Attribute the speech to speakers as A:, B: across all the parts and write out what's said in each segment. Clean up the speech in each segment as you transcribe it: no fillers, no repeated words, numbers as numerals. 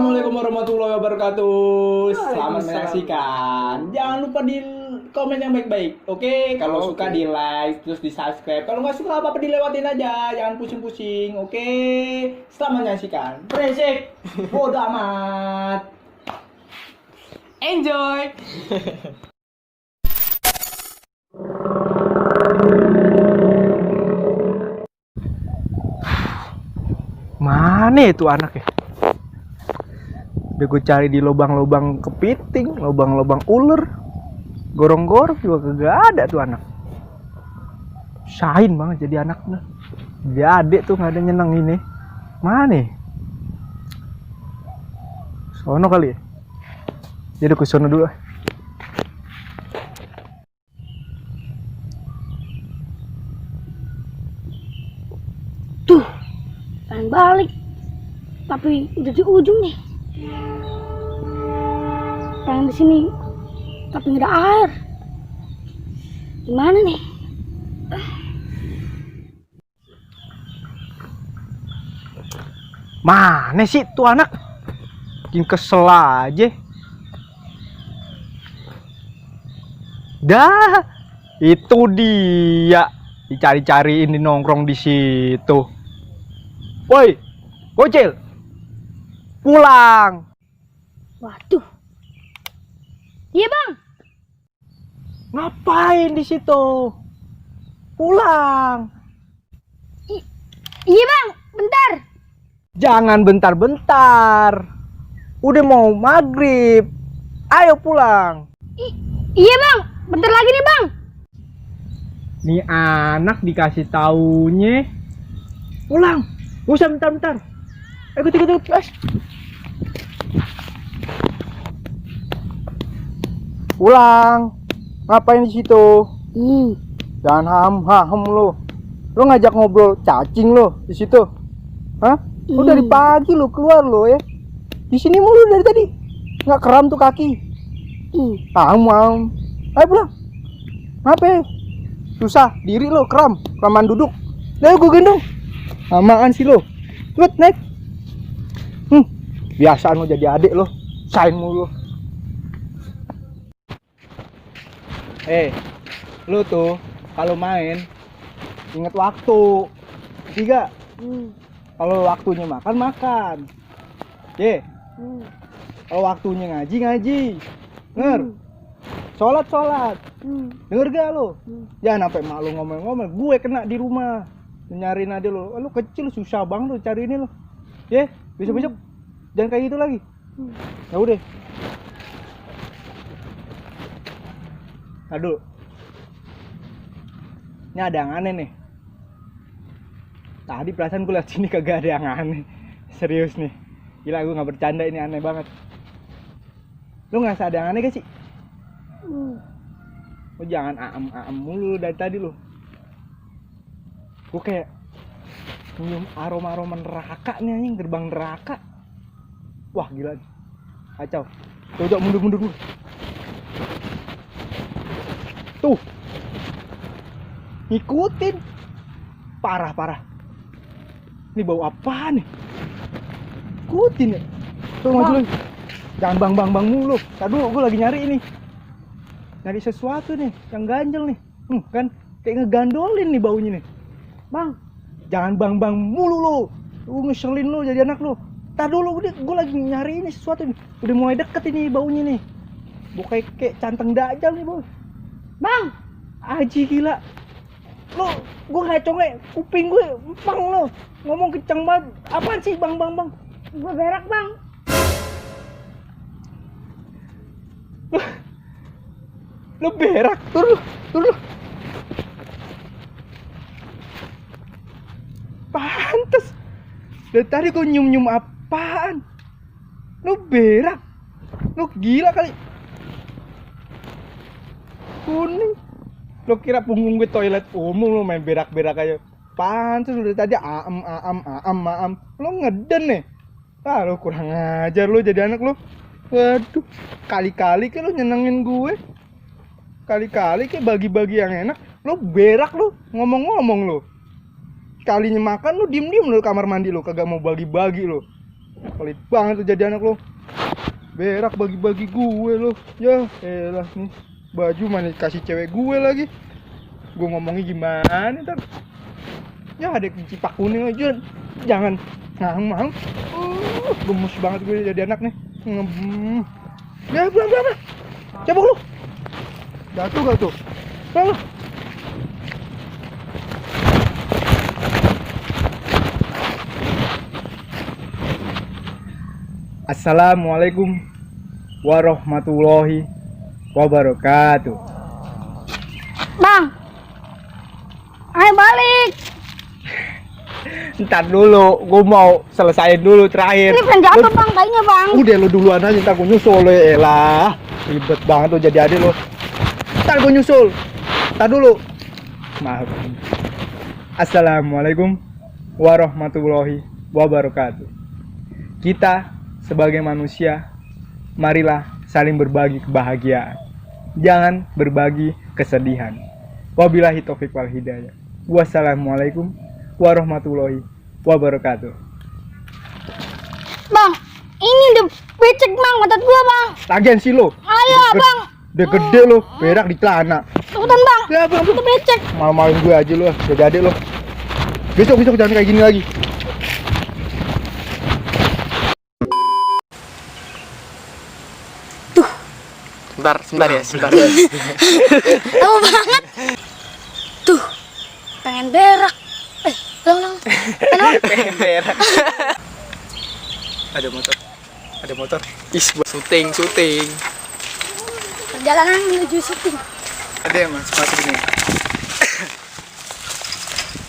A: Assalamualaikum warahmatullahi wabarakatuh. Selamat menyaksikan. Jangan lupa di komen yang baik-baik. Oke, kalau suka di like, terus di subscribe. Kalau nggak suka apa-apa dilewatin aja. Jangan pusing-pusing. Oke, selamat menyaksikan. Beresik, bodoh amat. Enjoy.
B: Mana itu anak ya? Udah gue cari di lubang-lubang kepiting, lubang-lubang ular, gorong-gorong juga kagak ada tuh anak. Sain banget jadi anaknya. Jadi adik tuh nggak ada nyeneng ini. Mana? Sono kali ya? Jadi ke sono dulu.
C: Tuh, pengen balik, tapi udah di ujung nih. Pengen di sini, tapi nggak ada air. Gimana nih?
B: Mana sih tuh anak? Bikin kesel aja. Dah, itu dia. Dicari-cariin di nongkrong di situ. Woi, bocil, pulang.
C: Waduh. Iya bang.
B: Ngapain di situ? Pulang.
C: Iya bang, bentar.
B: Jangan bentar-bentar. Udah mau maghrib. Ayo pulang.
C: Iya bang, bentar lagi nih bang.
B: Nih anak dikasih taunya pulang. Gak usah bentar-bentar. Ikut. Pulang. Ngapain di situ? Jangan ham lo. Lo ngajak ngobrol cacing lo di situ. Hah? Lo dari pagi lo keluar lo ya. Di sini mulu dari tadi. Nggak kram tuh kaki. Ayo pulang. Ngapain? Susah diri lo, keraman duduk. Ayo gue gendong. Lamaan sih lo. Cepet naik. Biasaan lo jadi adik lo. Sain mulu. Lo tuh kalau main inget waktu. Tiga. Kalau waktunya makan. Kalau waktunya ngaji. Sholat. Denger gak lo? Jangan sampai malu ngomel-ngomel. Gue kena di rumah. Nyariin aja lo. Lo kecil susah banget lo cari ini lo. Besok-besok jangan kayak gitu lagi. Ya udah. Aduh. Ini ada yang aneh nih. Tadi perasaan gue liat sini kagak ada yang aneh. Serius nih. Gila gue gak bercanda, ini aneh banget. Lo ngerasa ada yang aneh gak sih? Lo jangan aam mulu dari tadi lo. Gue kayak nyium aroma neraka nih anjing, gerbang neraka. Wah gila nih. Kacau. Coba mundur dulu. Tuh. Ngikutin. Parah. Ini bau apa nih? Ikutin ya. Tuh maju lagi. Jangan bang mulu. Tadi gue lagi nyari ini. Nyari sesuatu nih yang ganjel nih. Kan kayak ngegandolin nih baunya nih.
C: Bang,
B: jangan bang mulu lo. Lu ngeselin lo jadi anak lo. Tadi dulu gue lagi nyari ini sesuatu nih. Udah mulai deket ini baunya nih. Bau kayak canteng dajal nih, Bos.
C: Bang.
B: Aji gila. Lo, gue ngacongnya kuping gue empang lo. Ngomong kenceng banget. Apaan sih bang?
C: Gue berak bang.
B: Lo berak, turun. Pantes. Dari tadi gue nyium apaan? Lo berak. Lo gila kali. Kuning. Lo kira punggung gue toilet umum lo main berak-berak aja. Pantes lo dari tadi aam. Lo ngeden nih. Lo kurang ajar lo jadi anak lo. Waduh, kali-kali kan lo nyenengin gue. Kali-kali kayak bagi-bagi yang enak. Lo berak lo, ngomong-ngomong lo. Kalinya makan lo diem-diem lo kamar mandi lo, kagak mau bagi-bagi lo. Pelit banget tuh jadi anak lo. Berak bagi-bagi gue lo. Ya elah nih. Baju mana kasih cewek gue lagi. Gue ngomongnya gimana ntar. Ya ada cipak kuning aja. Jangan ngahang-ngahang. Gemes banget gue jadi anak nih. Ya pelan-pelan. Cabuk lu. Jatuh gak tuh? Pelan. Assalamualaikum warahmatullahi wabarakatuh.
C: Bang, ayo balik.
B: Ntar dulu, gue mau selesaiin dulu terakhir.
C: Ini pengen jatuh bang, kayaknya bang.
B: Udah lo duluan aja, ntar gue nyusul lo. Elah, ribet banget lo jadi adik lo. Ntar gue nyusul. Ntar dulu. Maaf. Assalamualaikum warahmatullahi wabarakatuh. Kita sebagai manusia, marilah saling berbagi kebahagiaan. Jangan berbagi kesedihan. Wabillahi taufiq wal hidayah. Wassalamualaikum warahmatullahi wabarakatuh.
C: Bang, ini udah becek bang, mata gua bang.
B: Lagian sih lo.
C: Ayo bang.
B: Udah gede lo, berak di celana.
C: Cepetan bang.
B: Ya bang,
C: Itu becek.
B: malu-maluin gue aja lo, jadi adik lo. Besok jangan kayak gini lagi.
D: Sebentar ya, sebentar.
C: Lama banget. Tuh, pengen berak. Long.
D: Pengen berak.
B: Ada motor.
D: Is, buat syuting.
C: Perjalanan menuju syuting.
B: Ada yang masuk ini.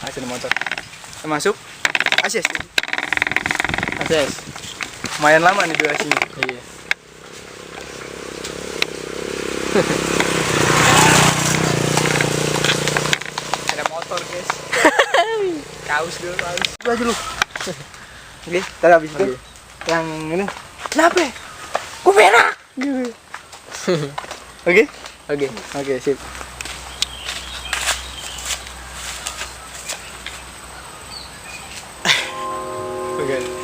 B: Ada motor. Masuk. Akses. Lumayan lama nih durasinya.
D: Iya.
B: Ada motor guys. Kaus. Itu aja lu. Oke, tadi habis itu yang ini. Kenapa? Gue berak. Oke, sip. Oke.